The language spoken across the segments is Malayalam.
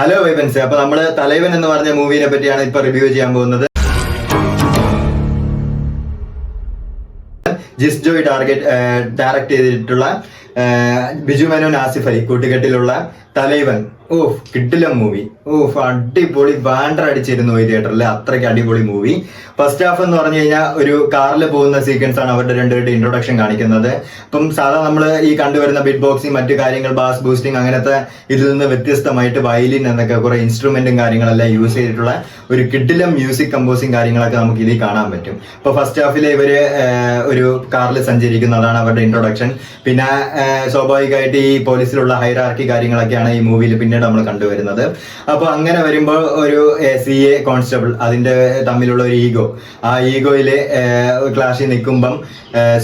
ഹലോ വൈബൻസ്, അപ്പൊ നമ്മള് തലൈവൻ എന്ന് പറഞ്ഞ മൂവിനെ പറ്റിയാണ് ഇപ്പൊ റിവ്യൂ ചെയ്യാൻ പോകുന്നത്. ജിസ് ജോയ് ഡയറക്ട് ചെയ്തിട്ടുള്ള ബിജു മേനോൻ ആസിഫ് അലി കൂട്ടുകെട്ടിലുള്ള തലൈവൻ. കിടിലം മൂവി. അടിപൊളി ബാൻഡർ അടിച്ചിരുന്നു ഈ തിയേറ്ററിൽ. അത്രയ്ക്ക് അടിപൊളി മൂവി. ഫസ്റ്റ് ഹാഫ് എന്ന് പറഞ്ഞു കഴിഞ്ഞാൽ ഒരു കാറിൽ പോകുന്ന സീക്വൻസ് ആണ് അവരുടെ രണ്ടുപേരുടെ ഇൻട്രൊഡക്ഷൻ കാണിക്കുന്നത്. അപ്പം സാധാരണ നമ്മൾ ഈ കണ്ടുവരുന്ന ബിറ്റ് ബോക്സിങ്, മറ്റു കാര്യങ്ങൾ, ബാസ് ബൂസ്റ്റിംഗ്, അങ്ങനത്തെ ഇതിൽ നിന്ന് വ്യത്യസ്തമായിട്ട് വയലിൻ എന്നൊക്കെ കുറെ ഇൻസ്ട്രുമെന്റും കാര്യങ്ങളെല്ലാം യൂസ് ചെയ്തിട്ടുള്ള ഒരു കിടിലം മ്യൂസിക് കമ്പോസിങ് കാര്യങ്ങളൊക്കെ നമുക്ക് ഇതിൽ കാണാൻ പറ്റും. ഇപ്പൊ ഫസ്റ്റ് ഹാഫിൽ ഇവര് ഒരു കാറിൽ സഞ്ചരിക്കുന്നതാണ് അവരുടെ ഇൻട്രൊഡക്ഷൻ. പിന്നെ സ്വാഭാവികമായിട്ട് ഈ പോലീസിലുള്ള ഹൈറാർക്കി കാര്യങ്ങളൊക്കെയാണ് ഈ മൂവിയിൽ പിന്നീട് നമ്മൾ കണ്ടുവരുന്നത്. അപ്പൊ അങ്ങനെ വരുമ്പോൾ ഒരു CA കോൺസ്റ്റബിൾ, അതിന്റെ തമ്മിലുള്ള ഒരു ഈഗോ, ആ ഈഗോയില് ക്ലാഷിൽ നിൽക്കുമ്പം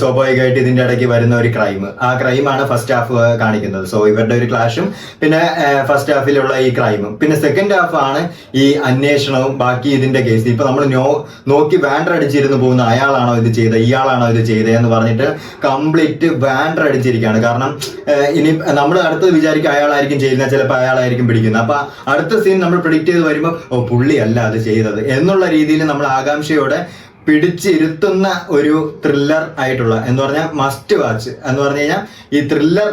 സ്വാഭാവികമായിട്ട് ഇതിന്റെ ഇടയ്ക്ക് വരുന്ന ഒരു ക്രൈം, ആ ക്രൈമാണ് ഫസ്റ്റ് ഹാഫ് കാണിക്കുന്നത്. സോ ഇവരുടെ ഒരു ക്ലാഷും പിന്നെ ഫസ്റ്റ് ഹാഫിലുള്ള ഈ ക്രൈമും, പിന്നെ സെക്കൻഡ് ഹാഫ് ആണ് ഈ അന്വേഷണവും ബാക്കി ഇതിന്റെ കേസ്. ഇപ്പൊ നമ്മൾ നോക്കി ബാൻഡർ അടിച്ചിരുന്നു പോകുന്ന അയാളാണോ ഇത് ചെയ്തത്, ഇയാളാണോ ഇത് ചെയ്തത് എന്ന് പറഞ്ഞിട്ട് കംപ്ലീറ്റ് ബാൻഡർ അടിച്ചിരിക്കുകയാണ്. കാരണം ഇനി നമ്മൾ അടുത്തത് വിചാരിക്കും അയാളായിരിക്കും ചെയ്യുന്നത്, ചിലപ്പോൾ അയാളായിരിക്കും പിടിക്കുന്നത്. അപ്പൊ അടുത്ത സീൻ നമ്മൾ പ്രിഡിക്റ്റ് ചെയ്ത് വരുമ്പോൾ പുള്ളിയല്ല അത് ചെയ്തത് എന്നുള്ള രീതിയിൽ നമ്മൾ ആകാംക്ഷയോടെ പിടിച്ചിരുത്തുന്ന ഒരു ത്രില്ലർ ആയിട്ടുള്ള, എന്ന് പറഞ്ഞാൽ മസ്റ്റ് വാച്ച് എന്ന് പറഞ്ഞു കഴിഞ്ഞാൽ ഈ ത്രില്ലർ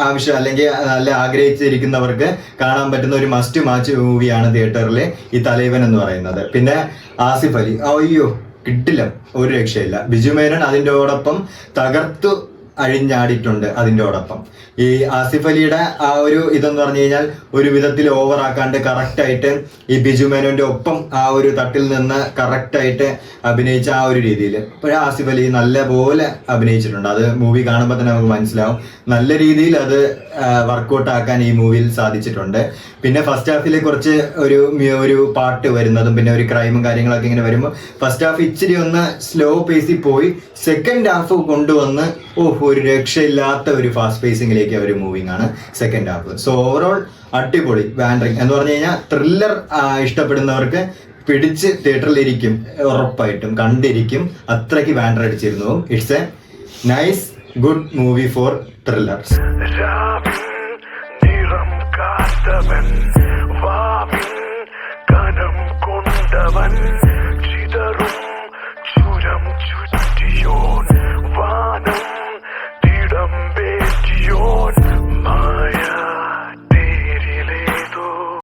ആവശ്യം അല്ലെങ്കിൽ നല്ല ആഗ്രഹിച്ചിരിക്കുന്നവർക്ക് കാണാൻ പറ്റുന്ന ഒരു മസ്റ്റ് വാച്ച് മൂവിയാണ് തിയേറ്ററിൽ ഈ തലൈവൻ എന്ന് പറയുന്നത്. പിന്നെ ആസിഫ് അലി, കിട്ടില്ല, ഒരു രക്ഷയില്ല. ബിജു മേനോൻ അതിൻ്റെയോടൊപ്പം തകർത്തു അഴിഞ്ഞാടിയിട്ടുണ്ട്. അതിൻ്റെയോടൊപ്പം ഈ ആസിഫ് അലിയുടെ ആ ഒരു ഇതെന്ന് പറഞ്ഞു കഴിഞ്ഞാൽ ഒരു വിധത്തിൽ ഓവർ ആക്കാണ്ട് കറക്റ്റായിട്ട് ഈ ബിജു മേനോന്റെ ഒപ്പം ആ ഒരു തട്ടിൽ നിന്ന് കറക്റ്റായിട്ട് അഭിനയിച്ച ആ ഒരു രീതിയിൽ ഇപ്പോഴും ആസിഫ് അലി നല്ല പോലെ അഭിനയിച്ചിട്ടുണ്ട്. അത് മൂവി കാണുമ്പോൾ തന്നെ നമുക്ക് മനസ്സിലാവും. നല്ല രീതിയിൽ അത് വർക്കൗട്ട് ആക്കാൻ ഈ മൂവിയിൽ സാധിച്ചിട്ടുണ്ട്. പിന്നെ ഫസ്റ്റ് ഹാഫിൽ കുറച്ച് ഒരു പാട്ട് വരുന്നതും പിന്നെ ഒരു ക്രൈമും കാര്യങ്ങളൊക്കെ ഇങ്ങനെ വരുമ്പോൾ ഫസ്റ്റ് ഹാഫ് ഇച്ചിരി ഒന്ന് സ്ലോ പേസിൽ പോയി സെക്കൻഡ് ഹാഫ് കൊണ്ടുവന്ന് ഒരു രക്ഷയില്ലാത്ത ഒരു ഫാസ്റ്റ് പേസിംഗിലേക്ക് ഒരു മൂവിങ് ആണ് സെക്കൻഡ് ഹാഫ്. സോ ഓവറോൾ അടിപൊളി ബാൻഡറിങ് എന്ന് പറഞ്ഞു കഴിഞ്ഞാൽ ത്രില്ലർ ഇഷ്ടപ്പെടുന്നവർക്ക് പിടിച്ച് തിയേറ്ററിലിരിക്കും, ഉറപ്പായിട്ടും കണ്ടിരിക്കും. അത്രയ്ക്ക് ബാൻഡർ അടിച്ചിരുന്നു. It's a nice good movie for thrillers. കനം കൊണ്ടവൻ